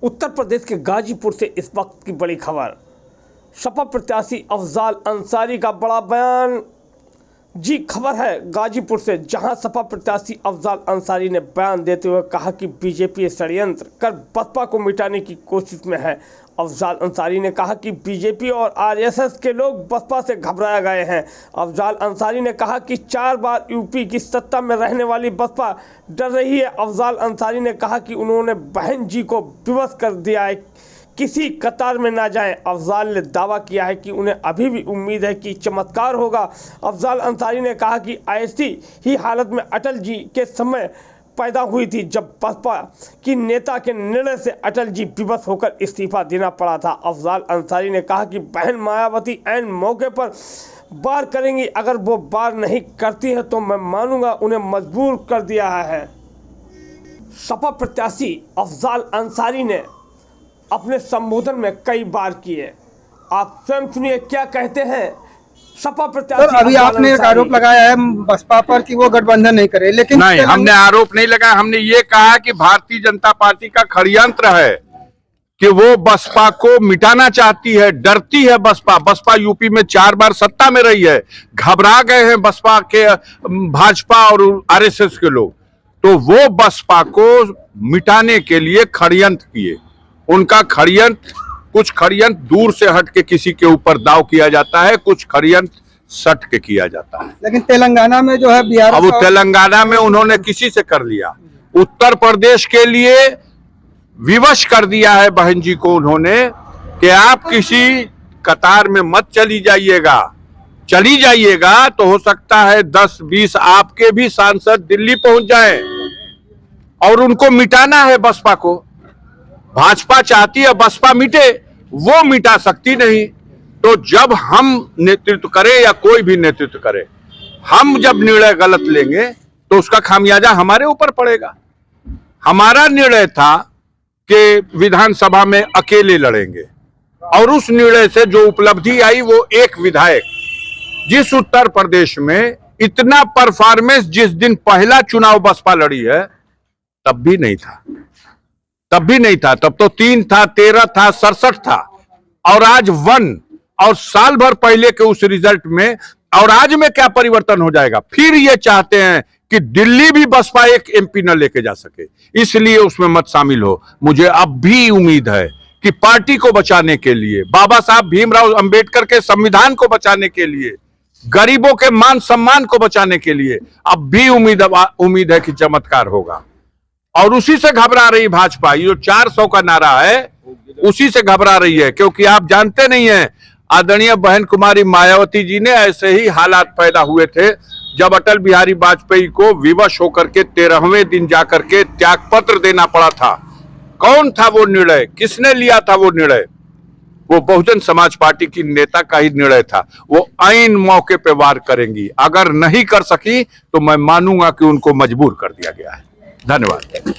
उत्तर प्रदेश के गाजीपुर से इस वक्त की बड़ी खबर। सपा प्रत्याशी अफजाल अंसारी का बड़ा बयान। जी खबर है गाजीपुर से, जहां सपा प्रत्याशी अफजाल अंसारी ने बयान देते हुए कहा कि बीजेपी षड्यंत्र कर बसपा को मिटाने की कोशिश में है। अफजाल अंसारी ने कहा कि बीजेपी और आरएसएस के लोग बसपा से घबराए गए हैं। अफजाल अंसारी ने कहा कि 4 बार यूपी की सत्ता में रहने वाली बसपा डर रही है। अफजाल अंसारी ने कहा कि उन्होंने बहन जी को विवश कर दिया है, किसी कतार में ना जाएं। अफजाल ने दावा किया है कि उन्हें अभी भी उम्मीद है कि चमत्कार होगा। अफजाल अंसारी ने कहा कि ऐसी ही हालत में अटल जी के समय पैदा हुई थी, जब बसपा की नेता के निर्णय से अटल जी विवश होकर इस्तीफा देना पड़ा था। अफजाल अंसारी ने कहा कि बहन मायावती ऐन मौके पर वार करेंगी, अगर वो वार नहीं करती है तो मैं मानूंगा उन्हें मजबूर कर दिया है। सपा प्रत्याशी अफजाल अंसारी ने अपने संबोधन में कई बार किए। आप स्वयं सुनिए क्या कहते हैं सपा प्रत्याशी। सर, अभी आपने एक आरोप लगाया है बसपा पर कि वो गठबंधन नहीं करे, लेकिन नहीं, हमने आरोप नहीं लगाया। हमने ये कहा कि भारतीय जनता पार्टी का षड्यंत्र है कि वो बसपा को मिटाना चाहती है, डरती है बसपा। बसपा यूपी में 4 बार सत्ता में रही है, घबरा गए हैं बसपा के, भाजपा और आरएसएस के लोग। तो वो बसपा को मिटाने के लिए षड्यंत्र किए। उनका षड्यंत्र, कुछ षड्यंत्र दूर से हट के किसी के ऊपर दाव किया जाता है, कुछ षड्यंत्र सट के किया जाता है। लेकिन तेलंगाना में जो है बिहार, अब तेलंगाना में उन्होंने किसी से कर लिया, उत्तर प्रदेश के लिए विवश कर दिया है बहन जी को उन्होंने कि आप किसी कतार में मत चली जाइएगा तो हो सकता है 10-20 आपके भी सांसद दिल्ली पहुंच जाएं और उनको मिटाना है बसपा को। भाजपा चाहती है बसपा मिटे, वो मिटा सकती नहीं। तो जब हम नेतृत्व करें या कोई भी नेतृत्व करे, हम जब निर्णय गलत लेंगे तो उसका खामियाजा हमारे ऊपर पड़ेगा। हमारा निर्णय था कि विधानसभा में अकेले लड़ेंगे और उस निर्णय से जो उपलब्धि आई वो एक विधायक, जिस उत्तर प्रदेश में इतना परफॉर्मेंस जिस दिन पहला चुनाव बसपा लड़ी है तब भी नहीं था। तब तो 3 था, 13 था, 67 था और आज 1। और साल भर पहले के उस रिजल्ट में और आज में क्या परिवर्तन हो जाएगा। फिर ये चाहते हैं कि दिल्ली भी बसपा एक एमपी न लेके जा सके, इसलिए उसमें मत शामिल हो। मुझे अब भी उम्मीद है कि पार्टी को बचाने के लिए, बाबा साहब भीमराव अंबेडकर के संविधान को बचाने के लिए, गरीबों के मान सम्मान को बचाने के लिए अब भी उम्मीद है कि चमत्कार होगा। और उसी से घबरा रही भाजपा। ये जो 400 का नारा है उसी से घबरा रही है, क्योंकि आप जानते नहीं हैं आदरणीय बहन कुमारी मायावती जी ने ऐसे ही हालात पैदा हुए थे जब अटल बिहारी वाजपेयी को विवश होकर के 13वें दिन जाकर के त्यागपत्र देना पड़ा था। कौन था वो निर्णय, किसने लिया था वो निर्णय? वो बहुजन समाज पार्टी की नेता का ही निर्णय था। वो ऐन मौके पे वार करेंगी, अगर नहीं कर सकी तो मैं मानूंगा कि उनको मजबूर कर दिया गया है। धन्यवाद।